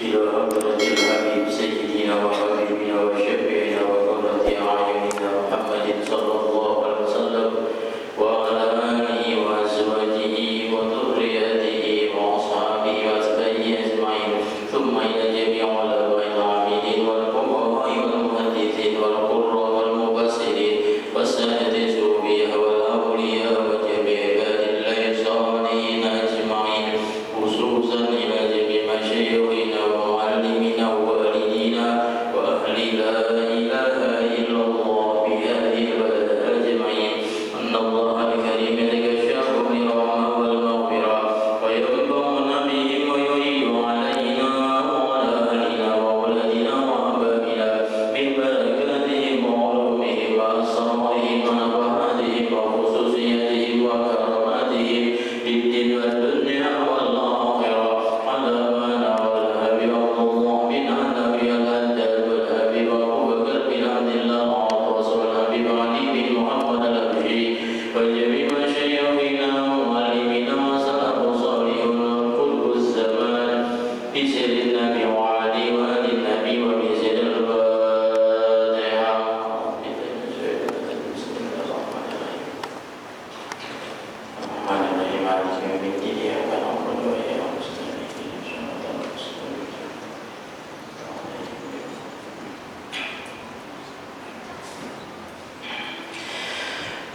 إلى حضرة الحبيب سيدنا وحبيبنا وشفيعنا وقرة أعيننا محمد صلى الله عليه وسلم وعلى آله وأزواجه وذريته وأصحابه وأتباعه أجمعين ثم إلى جميع الآباء العاملين والفقهاء والمحدثين والقراء والمفسرين والسادة الصوفية والأولياء وجميع عباد الله الصالحين أجمعين خصوصا إلى جميع مشايخنا ومعلمينا ووالدينا وأهل لا إله إلا الله بهذه البلد أجمعين أن الله الكريم يتكشف بالرحمة والمغفرة ويرضون بهم ويريد علينا وعلى أهلنا وأولادنا وأحبابنا من بركاتهم وعلومهم وأسرارهم ونفحاتهم وخصوصياتهم وكراماتهم في الدين والدنيا والآخرة على ما نعمل حبيب الله بن النبي الهداد والحبيب أبو بكر بن عبد الله العطاس والحبيب علي بن محمد الأبشري وجميع مشايخنا ومعلمينا وسلف صالحون كل الزمان بسر النبي وعلي وآل النبي وبسر الفاتحة. Bismillahirrahmanirrahim. Maaliki yaumiddin. Iyyaka na'budu wa iyyaka nasta'in. Ihdinas siratal mustaqim.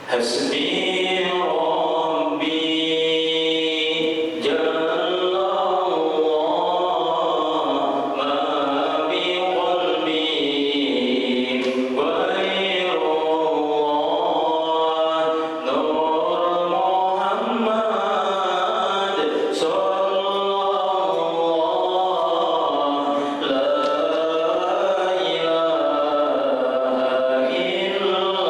Hasbi Rabbi Jallallah ma bi qalbi ghairullah Nur Muhammad sallallahu la ilaha illallah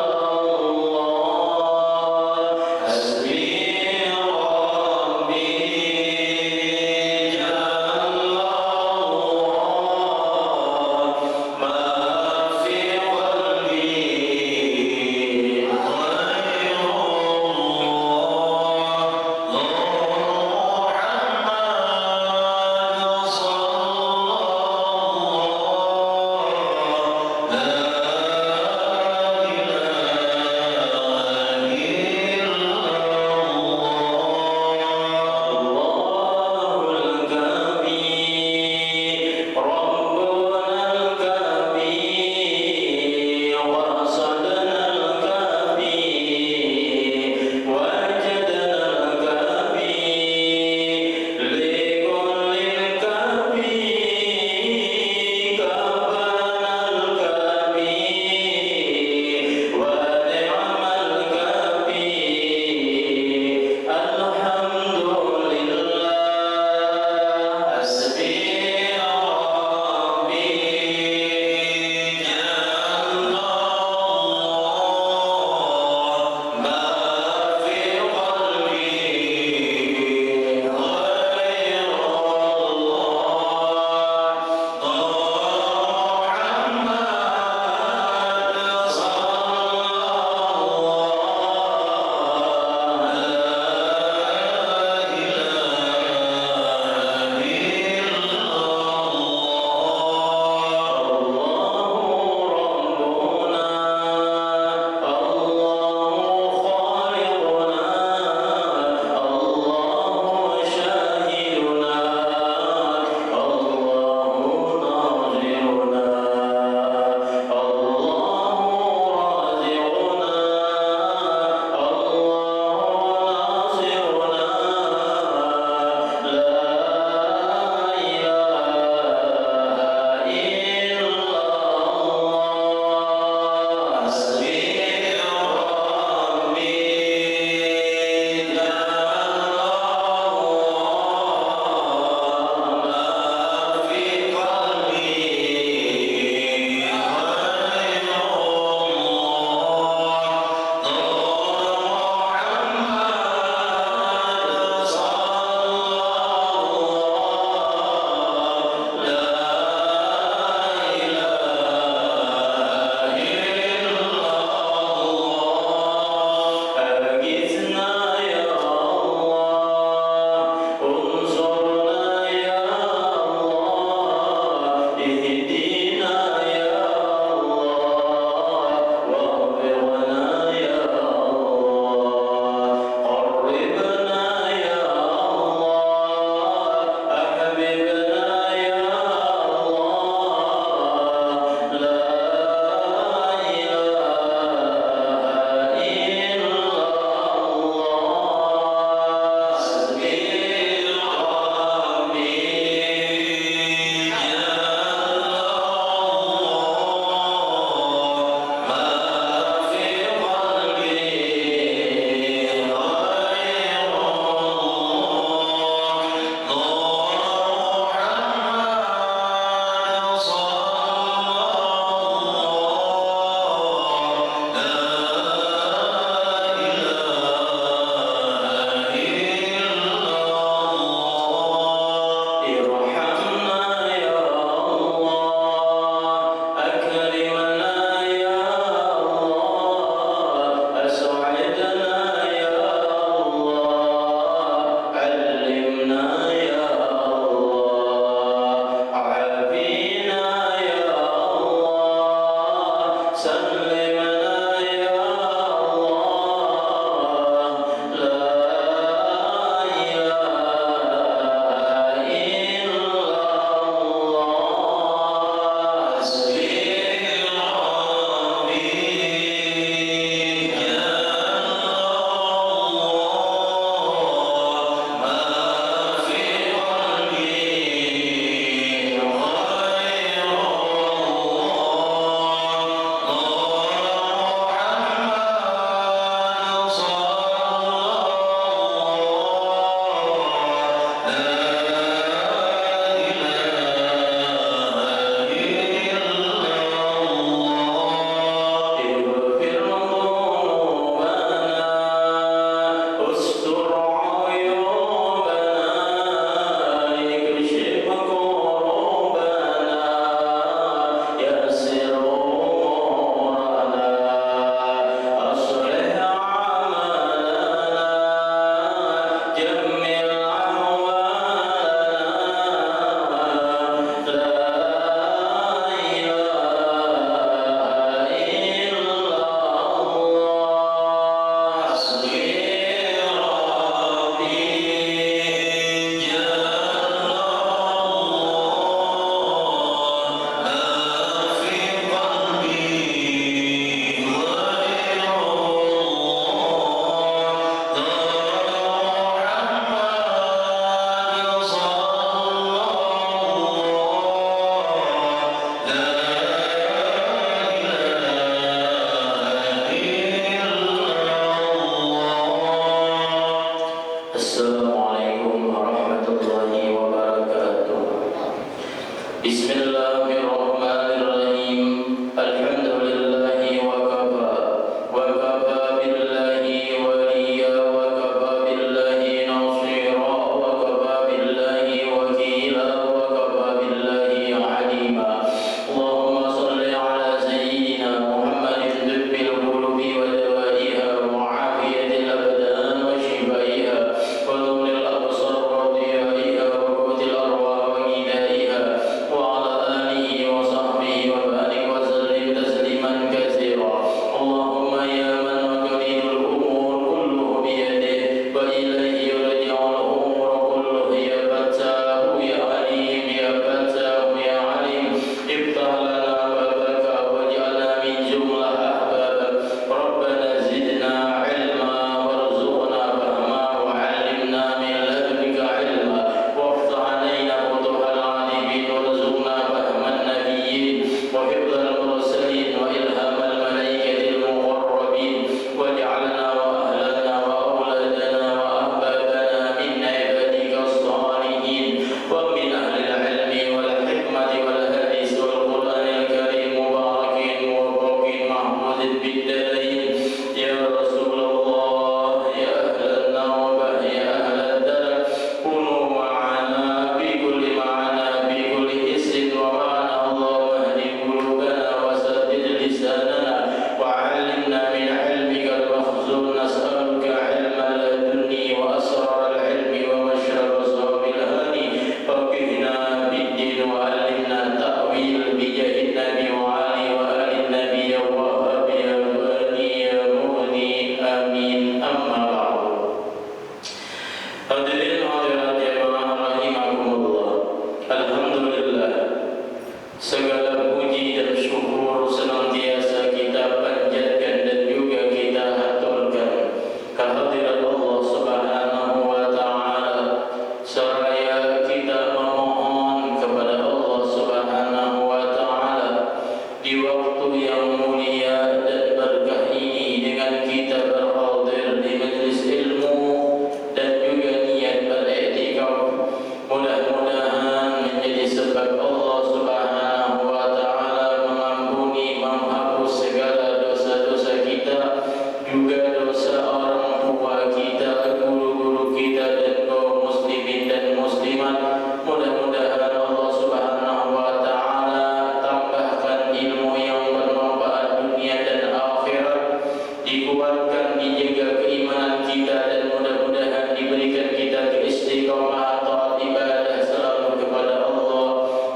dijaga keimanan kita, dan mudah-mudahan diberikan kita keistiqomahan taat ibadah selalu kepada Allah,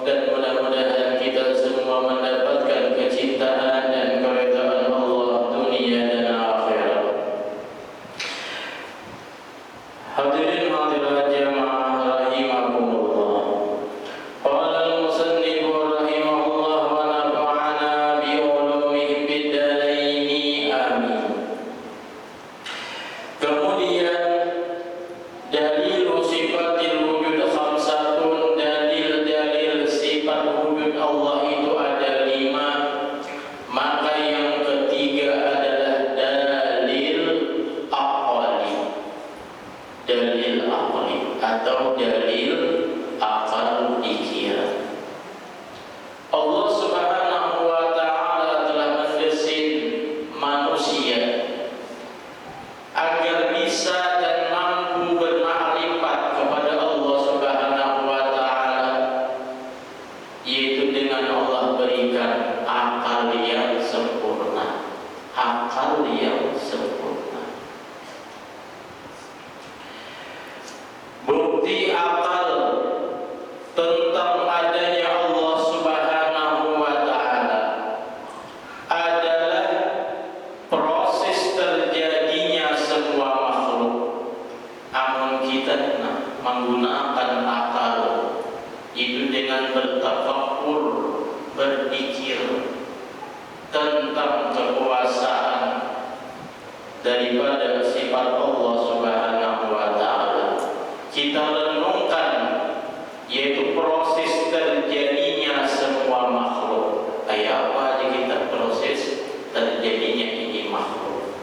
dan mudah-mudahan kita semua mendapatkan kecintaan dan keridhaan Allah dunia dan akhirat. Hadirin hadirat jamaah rahimakumullah. Qala al-musannif rahimahullah wa nafa'ana bi ulumihi fid dharain amin. Kemudian dalil sifatil wujud khamsatun, dalil-dalil sifat wujud Allah itu ada 5. Maka yang ketiga adalah dalil aqli. Dalil aqli atau dalil akal pikiran. Allah Subhanahu wa ta'ala telah mendesain manusia agar bisa dan mampu bermakrifat kepada Allah Subhanahu wa ta'ala, yaitu dengan Allah berikan akal yang sempurna. Akal yang sempurna. Bukti akal tentang adanya Allah Subhanahu wa ta'ala adalah proses terjadinya semua makhluk. Namun kita menggunakan akal itu dengan bertafakkur, berpikir tentang kekuasaan daripada sifat Allah Subhanahu wa ta'ala. Kita renungkan, yaitu proses terjadinya semua makhluk. Kayak apa aja kita proses terjadinya ini makhluk.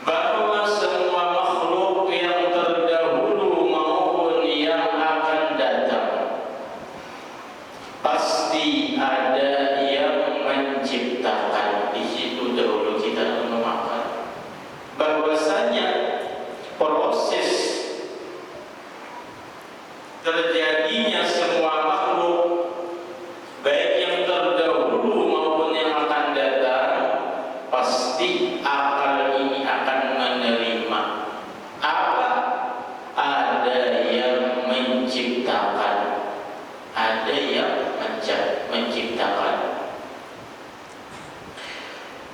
Bahwa semua makhluk yang terdahulu maupun yang akan datang pasti ada yang menciptakan. Di situ dahulu kita memakan bahwasanya proses terjadinya semua makhluk, baik yang terdahulu maupun yang akan datang, pasti akal ini akan menerima apa? Ada yang menciptakan, ada yang menciptakan.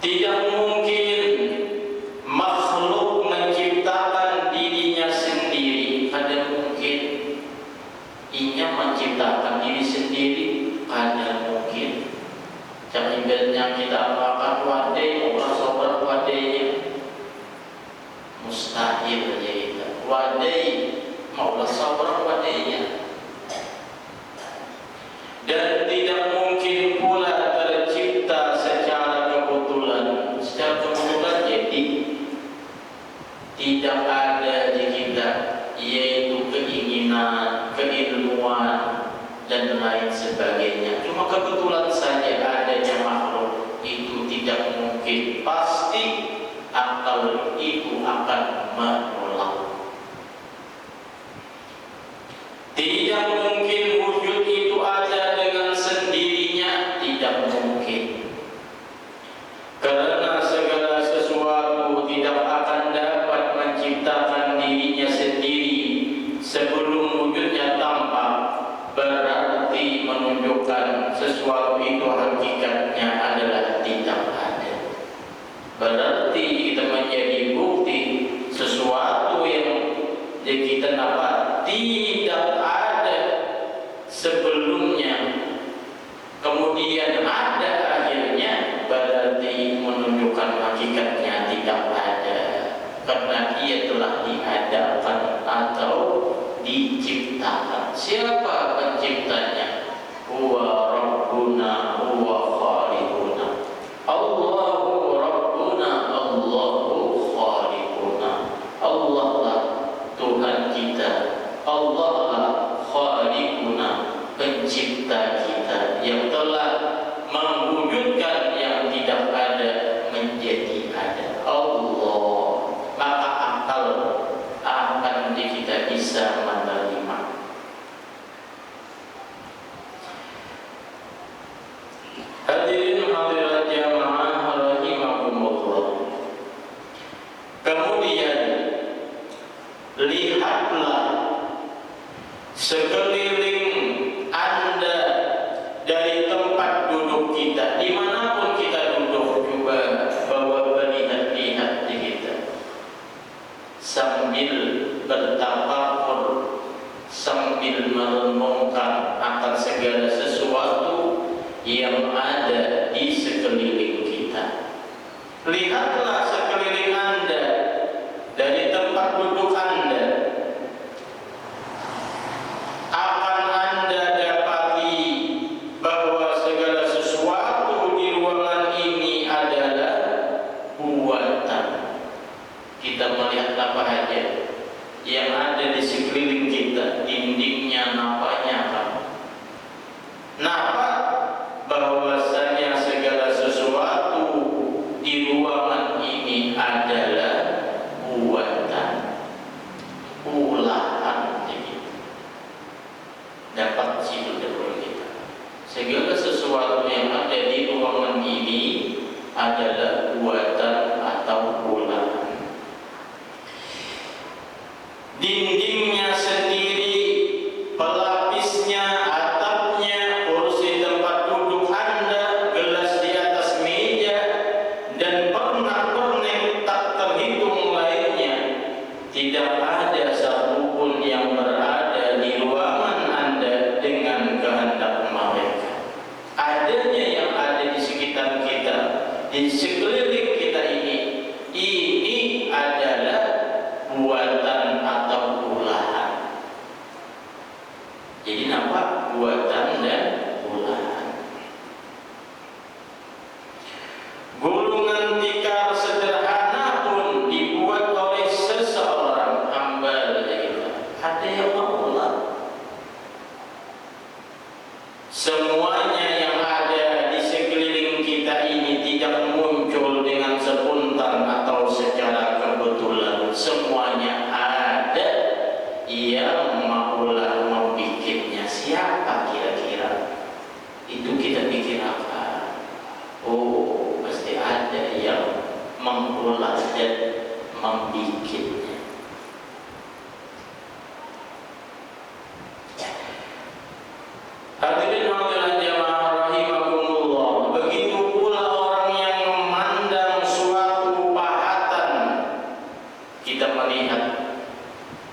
Tidak mungkin makhluk menciptakan dirinya sendiri. Ada mungkin inya menciptakan diri sendiri, ada mungkin. Jangan kita makan wadai, orang sobat wadainya mustahil aja kita. Wadai maulah sobat wadainya. Dan tidak mungkin pula tercipta secara kebetulan. Secara kebetulan jadi tidak ada di kita, yaitu keinginan, keilmuan, dan lain sebagainya. Cuma kebetulan saja adanya makhluk itu tidak mungkin. Pasti akal itu akan menolak. Tidak mungkin wujud itu ada dengan sendirinya, tidak mungkin. Karena segala sesuatu tidak akan dapat menciptakan dirinya sendiri sebelum wujudnya tampak, berarti menunjukkan sesuatu itu hakikatnya adalah tidak ada. Berarti kita menjadi bukti sesuatu yang kita dapat tidak ada sebelumnya, kemudian ada akhirnya, berarti menunjukkan hakikatnya tidak ada, karena ia telah diadakan atau diciptakan. Siapa penciptanya? Huwa Rabbuna huwa khaliquna. Allahu Rabbuna Allahu khaliquna. Allah lah Tuhan kita, Allah lah khaliquna, pencipta kita, yang telah mewujudkan yang tidak ada menjadi ada. Allah. Maka akal akan kita bisa menerima. Hadirin hadirat jamaah rahimakumullah. Kemudian lihatlah sekeliling Anda dari tempat duduk kita, dimanapun kita duduk, coba bawa melihat-lihat kita sambil bertafakur, sambil merenungkan akan segala sesuatu yang ada di sekeliling kita. Lihatlah sekeliling Anda dari tempat duduk Anda, akan Anda dapati bahwa segala sesuatu di ruangan ini adalah buatan. Kita melihat apa saja yang ada di sekeliling kita, dindingnya, napanya apa? Napa? Bahwasanya segala sesuatu di ruangan ini adalah buatan, ulaan kita. Dapat situ dari kita. Segala sesuatu yang ada di ruangan ini adalah buatan atau ulaan. Dindingnya sendiri, pelapisnya, atapnya, kursi tempat duduk Anda, gelas di atas meja, dan pernak-pernik tak terhitung lainnya, tidak ada satupun yang berada di ruangan Anda dengan kehendak mereka. Adanya yang ada di sekitar kita, di sekeliling kita ini adalah buatan atau ulaan. Jadi nampak buatan dan ulaan. Gulungan tikar sederhana pun dibuat oleh seseorang hamba kita. Ada yang mengulang. Semuanya yang ada di sekeliling kita ini tidak muncul dengan spontan atau secara kebetulan. Semuanya ada yang maulah membikinnya. Siapa kira-kira? Itu kita pikir apa? Oh, pasti ada yang mengolah dan membikinnya. Hadirin hadirat jamaah rahimakumullah, begitu pula orang yang memandang suatu pahatan. Kita melihat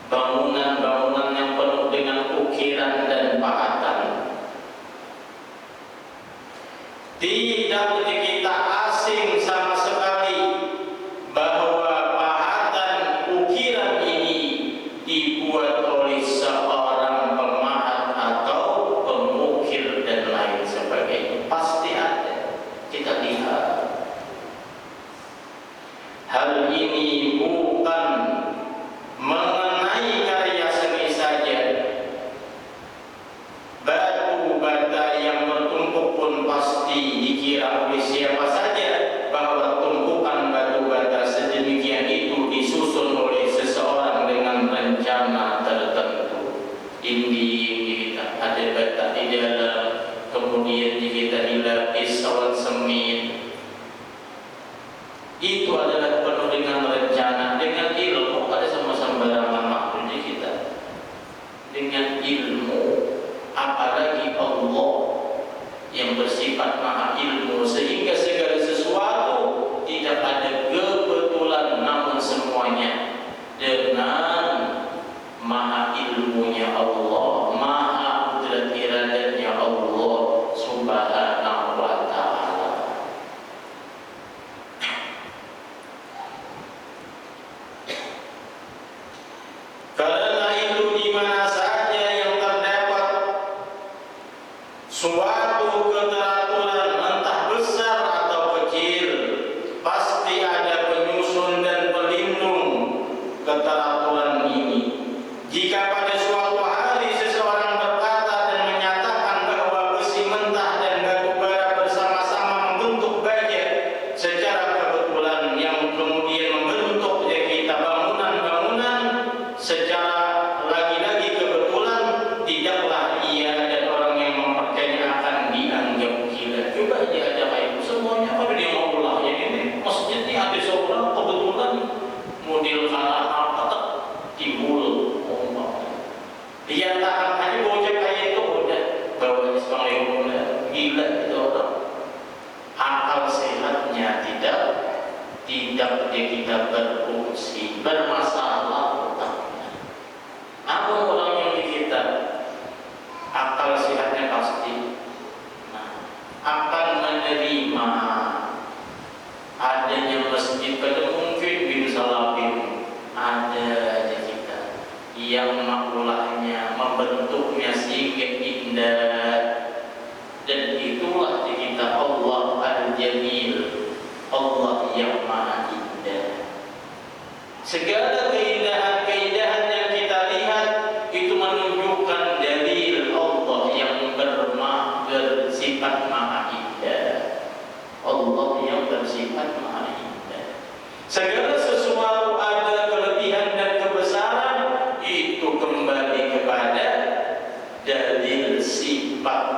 bangunan-bangunan yang penuh dengan ukiran dan pahatan. Tidak kita asing sama sekali bahwa pahatan ukiran ini dibuat oleh seorang pemahat atau pengukir dan lain sebagainya. Pasti ada. Kita lihat. Hal ini bukan mengenai karya seni saja. Batu bata yang bertumpuk pun pasti dikira oleh siapa saja bahwa tumpukan batu bata sedemikian itu disusun oleh seseorang dengan rencana tertentu. Dinding kita ada bata di dalam, kemudian kita dilapis awan semit. Itu adalah penuh dengan rencana, dengan ilmu. Ada sama-sama barangan makhluk di kita. Dengan ilmu, apalagi Allah yang bersifat maha ilmu, sehingga segala sesuatu tidak ada kebetulan, namun semuanya dengan maha ilmunya Allah, maha kudrat iradatnya Allah subhanahu wa ta'ala. Karena itu di mana saja yang terdapat suatu keteraturan, entah besar atau kecil, pasti ada penyusun dan pelindung keteraturan yang makulahnya membentuknya sehingga indah, dan itulah kita Allah Al-Jamil, Allah yang maha indah. Segala keindahan-keindahan yang kita lihat itu menunjukkan dalil Allah yang bersifat maha indah. Allah yang bersifat maha indah. Segala sesuatu ada kelebihan dan kebesaran itu kembali kepada dalil sifat,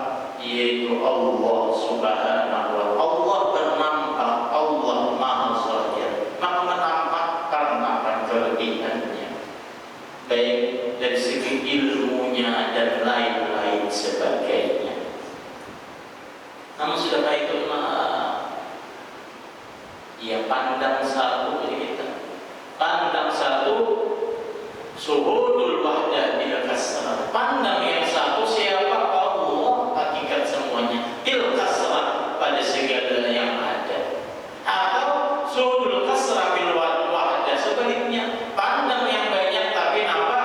yaitu Allah Subhanahu wa ta'ala. Allah bernampak, Allah maha zahir, maka menampakkan akan kelebihannya, baik dari segi ilmunya dan lain-lain sebagainya. Namun sudah itu ya pandang satu kita, pandang satu suhudul wahdah bil kasrah, pandang yang satu siapa? Allah, hakikat semuanya bil kasrah, pada segala yang ada. Atau suhudul kasrah bil wahdah, sebaliknya pandang yang banyak tapi apa?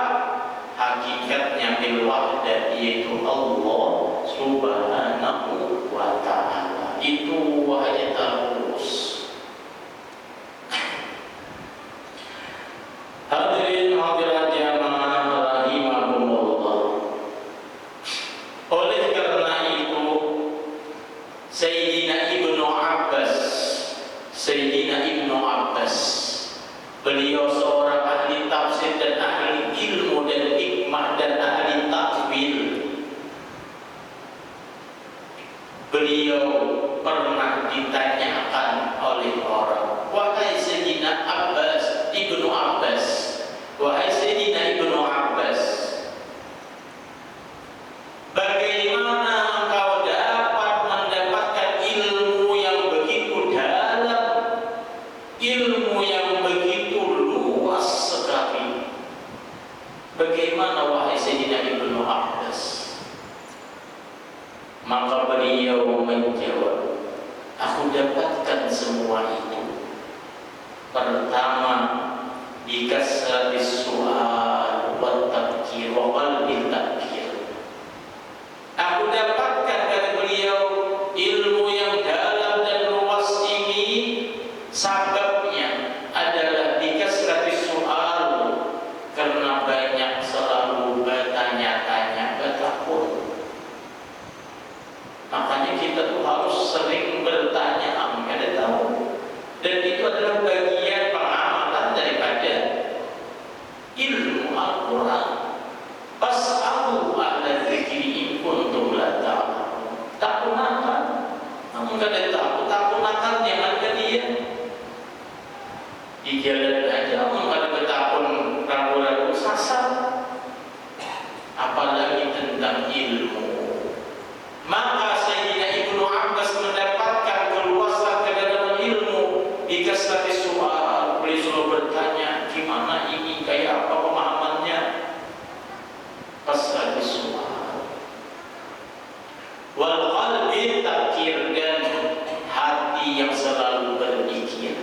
Hakikatnya bil wahdah, yaitu Allah Subhanahu wa ta'ala. Itu wahai terus. Hadirin hadirat jamaah rahimahumullah. Oleh karena itu Sayyidina Ibnu Abbas, beliau seorang ahli tafsir dan ahli ilmu dan hikmah dan ahli takwil. Beliau pernah ditanyakan oleh orang, wahai Sayyidina Ibnu Abbas, wahai Sayyidina Ibnu Abbas, bagaimana engkau dapat mendapatkan ilmu yang begitu dalam, ilmu yang begitu luas sekali? Bagaimana wahai Sayyidina Ibnu Abbas? Maka beliau menjawab, aku dapatkan semua itu. Pertama, bikasratis su'al wa tafkir wa qalbil tafkir. Aku dapatkan dari beliau ilmu yang dalam dan luas ini, sebabnya adalah bikasratis su'al, karena banyak selalu bertanya-tanya, bertakun. Makanya kita tuh harus sering bertanya, ada tahu. Dan itu adalah bagian pengamalan daripada ilmu Al-Quran. Fas'alu ahla dzikri in kuntum la ta'lamun. Takut nakal, namun kada takut nakal yang ada dia. Di jalan aja, namun kada bertakun ragu-ragu sasar. Apalagi tentang ilmu. Maka Sayyidina Ibnu Abbas mendapatkan keluasan kedatangan ilmu di kasratis su'al. Beliau selalu bertanya, gimana ini, kayak apa pemahamannya? Kasratis su'al wal qalbi tafkir, dan hati yang selalu berpikir.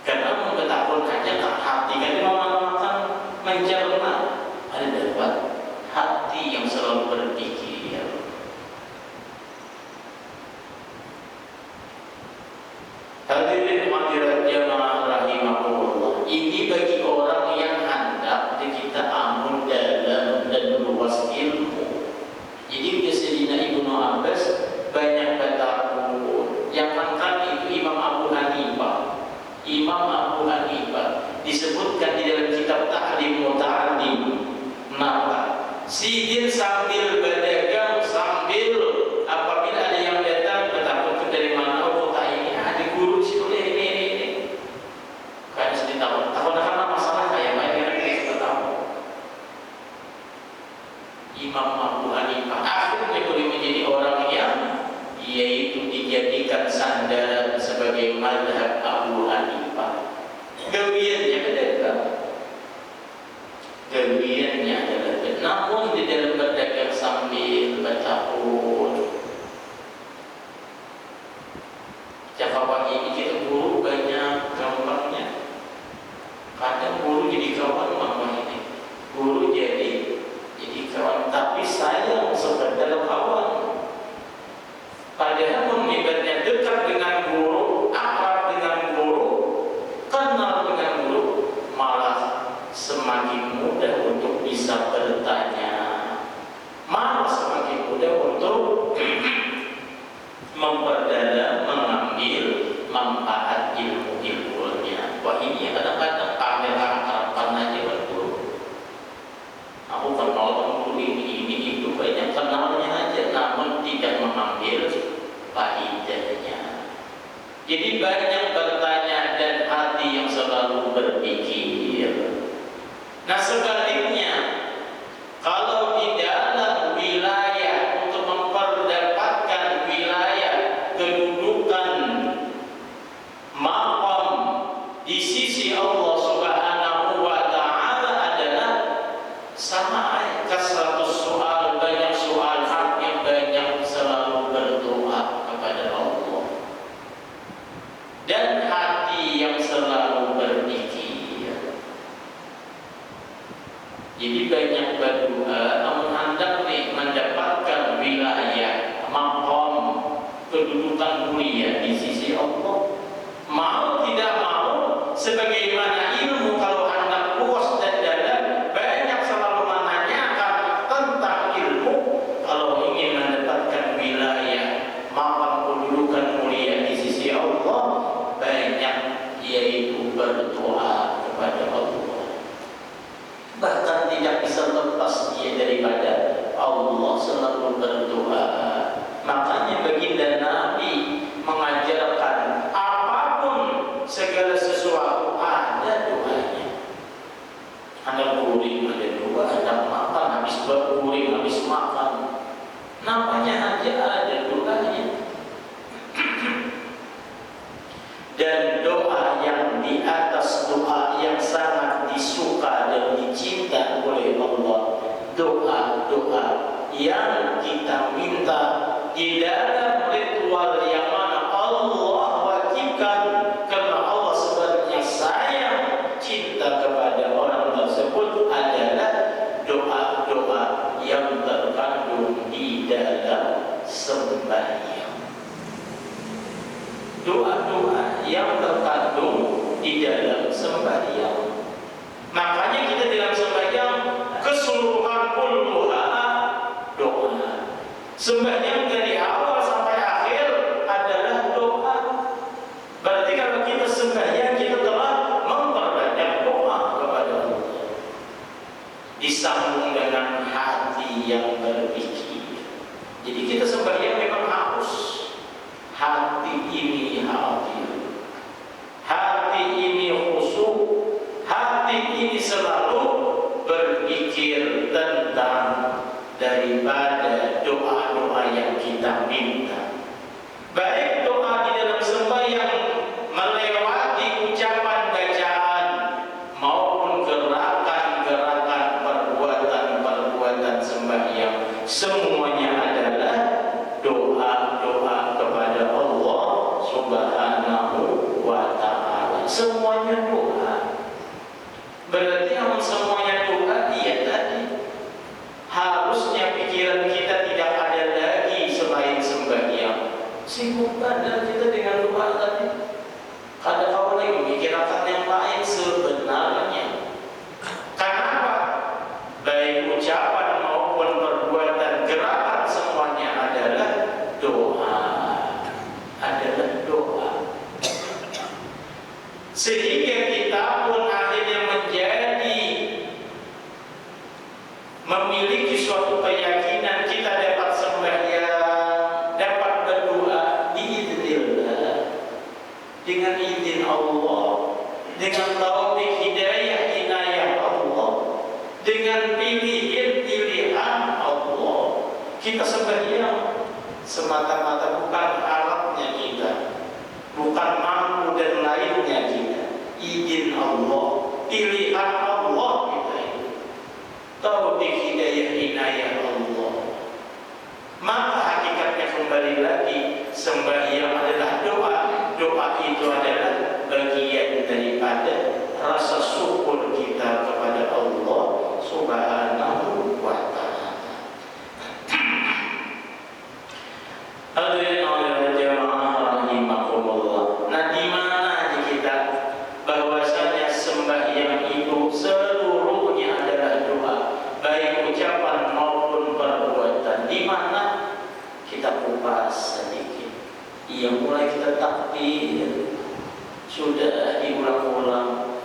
Karena mengetahui aja tak hati kan memakan mencerna, ada dapat hati yang selalu berpikir. Hadirin hadirat jamaah rahimahullah, ini bagi orang yang hendak kita amun dalam dan luas ilmu. Jadi Sayyidina Ibnu Abbas banyak bertakun. Yang angkat itu Imam Abu Hanifah. Imam Abu Hanifah disebutkan di dalam kitab Ta'lim Muta'allim. Maka sidin sambil berdagang, sambil apabila ada yang datang bertakun itu dari mana? Oh, kota ini ada guru di situ ini. Kayak sedih tahu karena masalah kayak banyak kita tahu. Imam Abu Hanifah akhirnya boleh menjadi orang yang yaitu dijadikan sandaran sebagai mazhab Abu Hanifah. Gawiannya berdagang, gawiannya adalah namun di dalam berdagang sambil bertakun. Jika pagi ini kita guru banyak gampangnya, kadang guru jadi kawan mama ini. adalah kawan. Padahal mengibatnya dekat dengan guru, akrab dengan guru, kenal dengan guru, malah semakin mudah untuk bisa bertanya, malah semakin mudah untuk memperdalam, mengambil manfaat ilmu-ilmunya. Wah, ini kadang-kadang pamer akraban aja dengan guru. Aku kenal guru ini itu, banyak kenalnya aja, namun tidak mengambil faedahnya. Jadi banyak bertanya dan hati yang selalu berpikir. Nah sebaliknya, kalau di dalam wilayah untuk memperdapatkan wilayah kedudukan maqam di sisi Allah Subhanahu wa Ta'ala adalah sama kasratus soal, banyak soal, hati banyak selalu berdoa kepada Allah dan hati yang selalu berpikir. Jadi banyak berdoa, namun hendak mendapatkan wilayah maqam kedudukan mulia di sisi Allah. Mau tidak mau, sebagaimana ilmu kalau hendak luas dan dalam, banyak selalu menanyakan tentang ilmu. Kalau ingin mendapatkan wilayah maqam kedudukan mulia di sisi Allah, banyak yaitu berdoa kepada Allah. Bahkan tidak bisa lepas dia daripada Allah, selalu berdoa. Makanya baginda Nabi mengajarkan apapun segala sesuatu ada doanya. Ada guring, ada doa, ada makan, habis berguring, habis makan, namanya aja ada doanya. Dan doa yang di atas doa yang sangat disuka dan dicinta oleh Allah, doa-doa yang kita minta di dalam ritual yang mana Allah wajibkan, karena Allah sebenarnya sayang, cinta kepada orang tersebut, adalah doa-doa yang terkandung di dalam sembahyang. Doa-doa yang terkandung di dalam sembahyang. Makanya kita dalam sembahyang keseluruhan kulluha doa. Sembahyang dari awal sampai akhir adalah doa. Berarti kalau kita sembahyang, kita telah memperbanyak doa kepada Allah. Disambung dengan hati yang berpikir. Jadi kita sembahyang memang harus hati ini hadir, hati ini khusyuk, hati ini selalu berpikir tentang daripada doa-doa yang kita minta. Baik doa di dalam sembahyang melewati ucapan bacaan maupun gerakan-gerakan perbuatan-perbuatan sembahyang, semuanya adalah doa-doa kepada Allah Subhanahu wa Ta'ala. Semuanya doa. Berarti yang semuanya doa, iya tadi harusnya pikiran kita tidak ada lagi selain sembahyang. Sibuk badan kita dengan doa tadi. Kadang kau lagi memikirkan yang lain sebenarnya. Kenapa? Baik ucapan maupun perbuatan, gerakan, semuanya adalah doa. Adalah doa. Sehingga kita pun akhirnya menjadi memiliki suatu keyakinan kita dapat sembahyang, dapat berdoa biiznillah, dengan izin Allah, dengan taufik hidayah inayah Allah, dengan pilihan Allah. Kita sembahyang semata-mata bukan alatnya kita, bukan mampu dan lainnya kita, izin Allah, pilihan Allah kita itu, taufik hidayah inayah Allah. Maka hakikatnya kembali lagi, sembahyang adalah doa. Doa itu adalah bagian daripada rasa syukur kita kepada Allah Subhanahu wa Ta'ala. yang mulai kita takbir sudah diulang-ulang,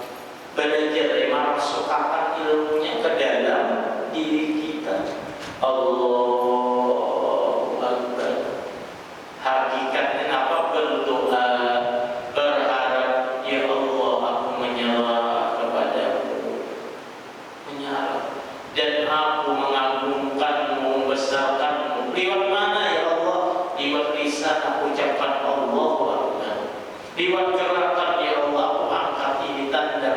belajar dari masukkan ilmunya ke dalam diri kita. Allahu Akbar. Hakikatnya apa? Berdoa, berharap, ya Allah aku menyerah kepadamu, menyerah, dan aku mengagungkanmu, membesarkanmu. Lewat mana ya Allah? Lewat lisan aku ucapkan Allahu Akbar. Lewat gerakan ya Allah aku angkat ini tanda,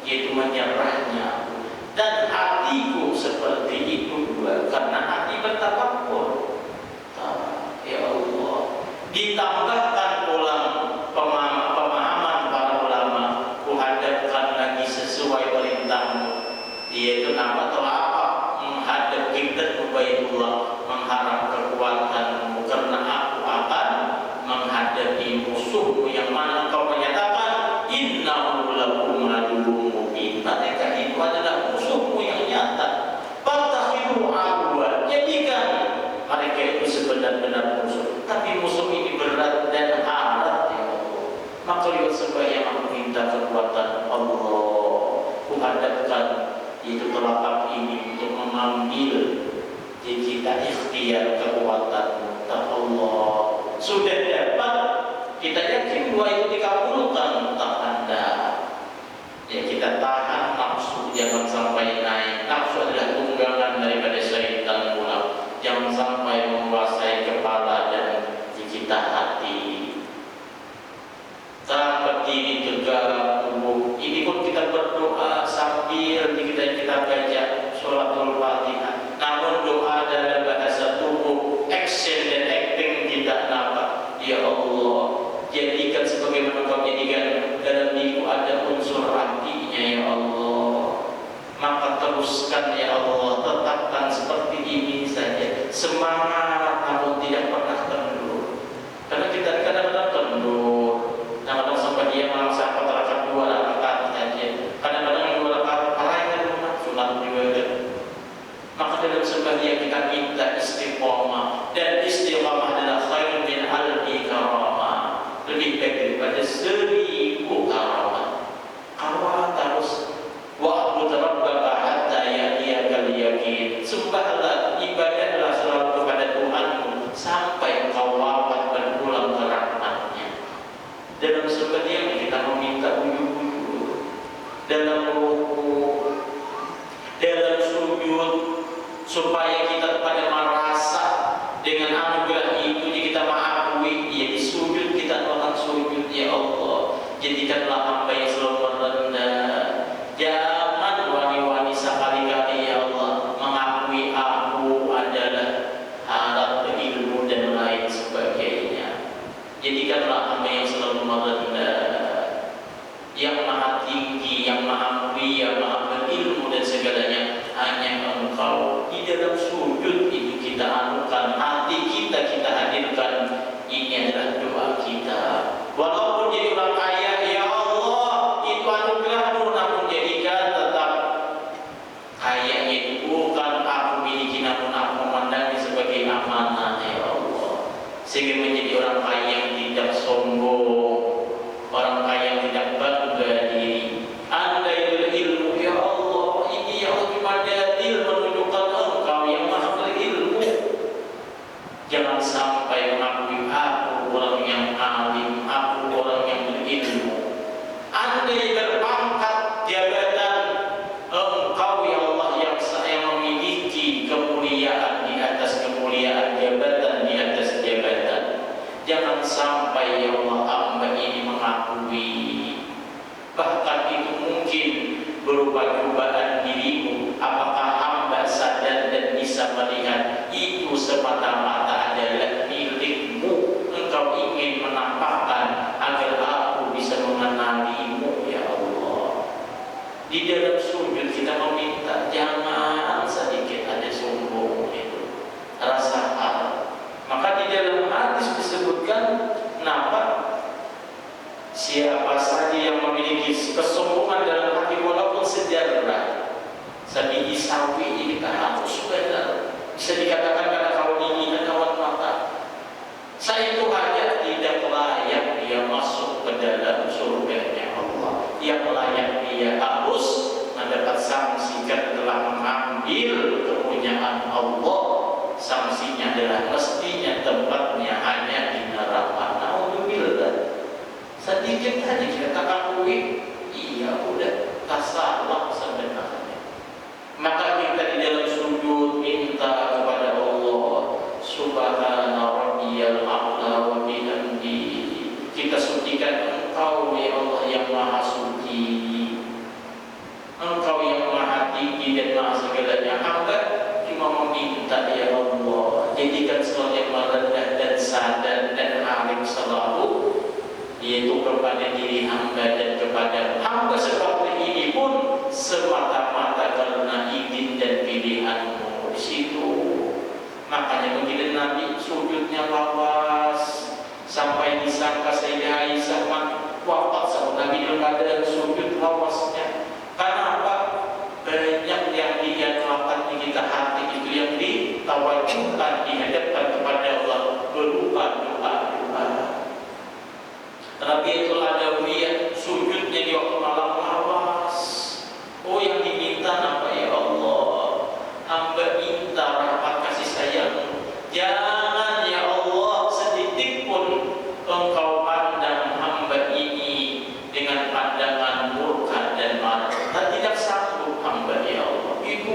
yaitu menyerahnya. Dan hatiku seperti itu juga, karena hati bertafakkur. Ya Allah, ditambahkan ulang pemahaman para ulama, kuhadapkan lagi sesuai perintahmu, yaitu nama telapak menghadap kiblat Baitullah, mengharap kekuatanmu, karena aku akan menghadapi musuhmu yang mana kau menyatakan innahu lakum aduwwun mubin. Mereka itu adalah musuhmu yang nyata. Fatakhiru aduwwan, jadikan mereka itu sebenar-benar musuh. Tapi musuh ini berat dan harat ya Allah. Maka lewat sembahyang aku minta kekuatan Allah, kuhadapkan itu telapak ini untuk mengambil di kita ikhtiar kekuatan Allah. Sudah dapat, kita yakin bahwa itu dikabulkan tak Anda. Ya kita tahan nafsu, jangan sampai naik. Nafsu adalah tunggangan daripada syaitan pula. Jangan sampai menguasai kepala dan di kita hati. Tak berdiri tegak tubuh. Ini pun kita berdoa sambil kita baca sholatul Fatihah. Namun doa dalam bahasa tubuh, action dan acting tidak nampak. Ya Allah, jadikan sebagaimana kau jadikan dalam diriku ada unsur hatinya ya Allah. Maka teruskan ya Allah, tetapkan seperti ini saja, semangat namun tidak pernah kendur. Karena kita kadang-kadang kendur, kadang-kadang sampai dia merasa rakaat 2 rakaat saja, kadang-kadang 2 rakaat lain rumah sunat juga. Maka dalam sembahyang kita minta istiqomah, dan istiqomah adalah khairun min alfi karamah, lebih baik daripada 1000 karamah. Kawal terus wa'bud rabbaka hatta ya'tiyakal yaqin. Sembahlah, ibadahlah selalu kepada Tuhanmu sampai engkau wafat dan pulang ke rahmat-Nya. Dalam sembahyang kita meminta ujub-ujub, dalam ruku, dalam sujud, supaya kita pada merasa dengan anugerah itu kita mengakui, ya di sujud kita akan sujud ya Allah. Jadikanlah hamba yang selalu merendah. Jangan wani-wani sekali-kali ya Allah mengakui aku adalah harap ilmu dan lain sebagainya. Jadikanlah hamba yang selalu merendah, yang maha tinggi, yang maha mulia, maha berilmu dan segalanya hanya Engkau. Di dalam sujud itu kita anukan, hati kita hadirkan. Ini adalah doa kita. Walaupun jadi orang kaya ya Allah, itu anugerah-Mu, namun jadikan tetap kayanya itu bukan aku miliki, namun aku memandangnya sebagai amanah ya Allah, sehingga menjadi orang kaya yang tidak sombong, orang kaya yang tidak bangga diri. Andai berilmu ya Allah, ini ya Allah cuma dalil menunjukkan Engkau yang maha berilmu. Jangan sampai mengakui aku orang yang alim, aku orang yang berilmu. Andai berpangkat jabatan, Engkau ya Allah yang memiliki kemuliaan di atas kemuliaan, jabatan di atas jabatan. Jangan sampai ya Allah hamba ini mengakui, bahkan itu mungkin berupa cobaan dirimu. Apakah hamba sadar dan bisa melihat itu semata-mata adalah milikmu? Engkau ingin menampakkan agar aku bisa mengenalimu ya Allah. Di dalam sujud kita meminta jangan sedikit ada sombong itu, rasa harap. Maka di dalam hadis disebutkan nampak siapa saja yang memiliki kesombongan dalam hati walaupun sejarah, seperti sawi ini kita harus benar. Bisa dikatakan karena kawan ini dan kawan mata, saya itu hanya tidak dia harus mendapat sanksi karena telah mengambil kepunyaan Allah. Sanksinya adalah mestinya tempatnya hanya di neraka. Alhamdulillah. Sedikit saja kita akui, iya udah salah sebenarnya. Maka kita di dalam sujud minta kepada Allah, Subhana Rabbiyal A'la wa bihamdi. Kita sucikan Engkau ya Allah yang Maha Suci, Engkau yang Maha Tinggi dan Maha segalanya. Hamba cuma meminta ya Allah, jadikan selalu yang merendah dan sadar dan alim selalu, yaitu kepada diri hamba dan kepada hamba seperti ini pun semata-mata karena izin dan pilihan-Mu. Di situ makanya begini Nabi sujudnya lawas sampai disangka Sayyidah Aisyah wafat sama Nabi dalam keadaan sujud lawasnya. Karena apa? Banyak yang diantarkan di kita hati itu yang ditawajukan dihadapkan kepada Allah berupa doa-doa. Rabiatul Adawiyah sujudnya di waktu malam lawas. Oh, yang diminta apa ya Allah? Hamba minta rahmat kasih sayang. Jangan ya Allah sedikit pun Engkau pandang hamba ini dengan pandangan murka dan marah. Dan tidak sanggup hamba ya Allah. Itu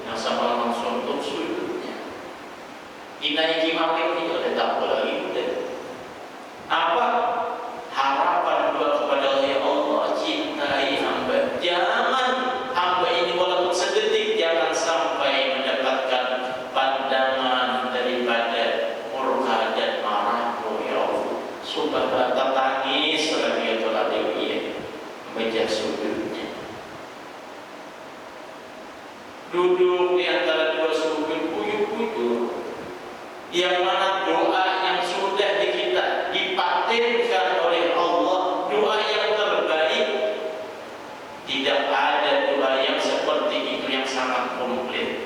yang sama langsung untuk sujudnya. Dinaiki makin itu ada tak lagi udah. Apa harapan doa kepada Allah ya Allah, cintai hamba. Jangan hamba ini walaupun sedetik jangan sampai mendapatkan pandangan daripada murka dan marah-Mu ya Allah. Subhanallah, tangis Rabiatul Adawiyah membaca sujudnya. Duduk di antara dua sujud kuyuk-kuyuk, yang mana doa yang sudah dipatenkan oleh Allah, doa yang terbaik. Tidak ada doa yang seperti itu yang sangat komplit.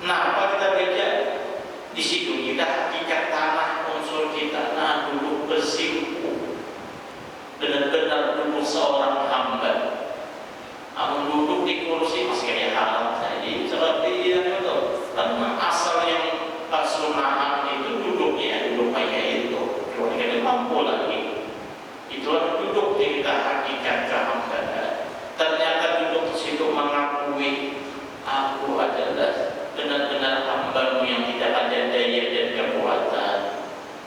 Nah, apa kita baca di situ kita hakikat tanah unsur kita. Nah, duduk bersimpu, benar-benar duduk seorang hamba. Namun duduk di kursi masih kayak haram saja seperti yang itu. Karena asal yang sunnah itu duduknya duduk kayak itu. Kalau kita mampu lagi, itulah duduk yang kita hakikat kehambaan. Ternyata duduk di situ mengakui aku adalah benar-benar hamba-Mu yang tidak ada daya dan kekuatan.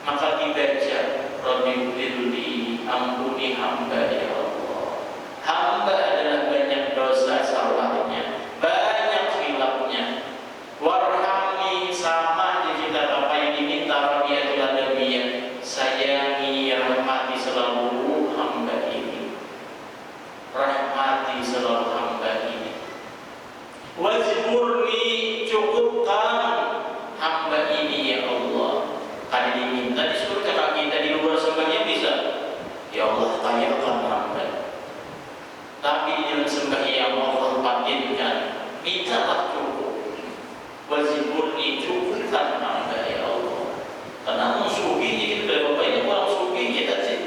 Maka dibaca Rabbighfirli, ampuni hamba ya Allah. Hamba adalah banyak dosa salahnya, banyak khilafnya. Warhamni, sama aja kita apa yang diminta Rabiatul Adawiyah. Sayangi, rahmati selalu hamba ini, rahmati selalu hamba ini. Wajburni, cukupkan hamba ini ya Allah. Kan diminta disuruh kakak kita di luar sembahyang bisa. Ya Allah, kayakan hamba. Tapi di dalam sembahyang Allah patinkan, mintalah cukup. Wajburni, cukupkan hamba ya Allah. Karena musuhinya kita bapaknya orang sugi kita sih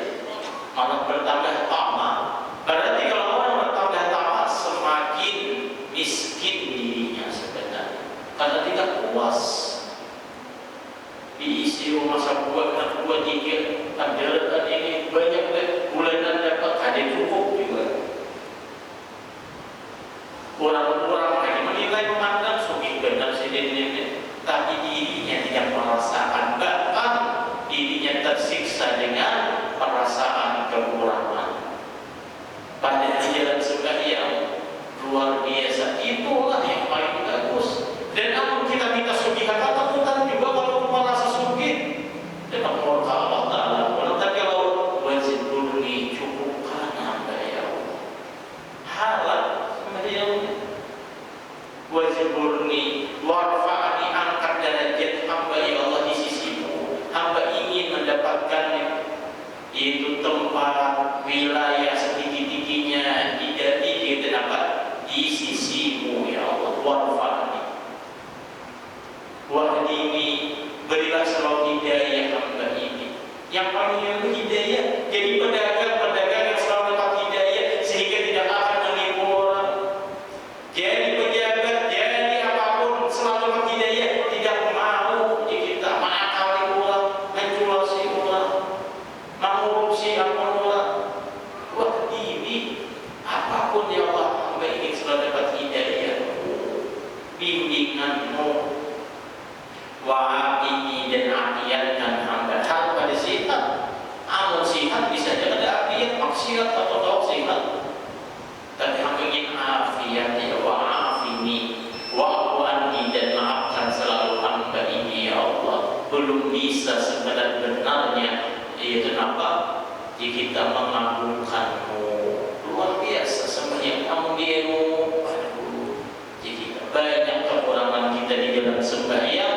malah bertambah tamak. Berarti kalau orang bertambah tamak semakin miskin dirinya sebenarnya, karena tidak puas. Diisi rumah sebuah anak dua tiga ada ini banyak bulanan dapat ada cukup juga. Orang-orang lagi menilai memandang sugi benar sih ini, tapi dirinya tidak merasakan, bahkan dirinya tersiksa dengan perasaan kekurangan. Pada jalan sembahyang luar biasa, itulah yang paling bagus. Dan namun kita minta sugihan ketakutan juga kalau merasa sugih dengan murka Allah Ta'ala. Tapi kalau wajib durni, cukupkan hamba ya Allah. Halal sembahyang. Wajib durni, warfa'ani, angkat derajat hamba ya Allah di sisi-Mu. Hamba ingin mendapatkannya, yaitu tempat wilayah setinggi-tingginya tidak dapat di sisi-Mu ya Allah. Warfa'ani, wahdini, berilah selalu hidayah hamba ini. Yang paling hidayah jadi pedagang yang selalu dapat hidayah sehingga tidak akan kita mengagungkanmu. Luar biasa sembahyang kamu. Aduh, jadi banyak kekurangan kita di dalam sembahyang.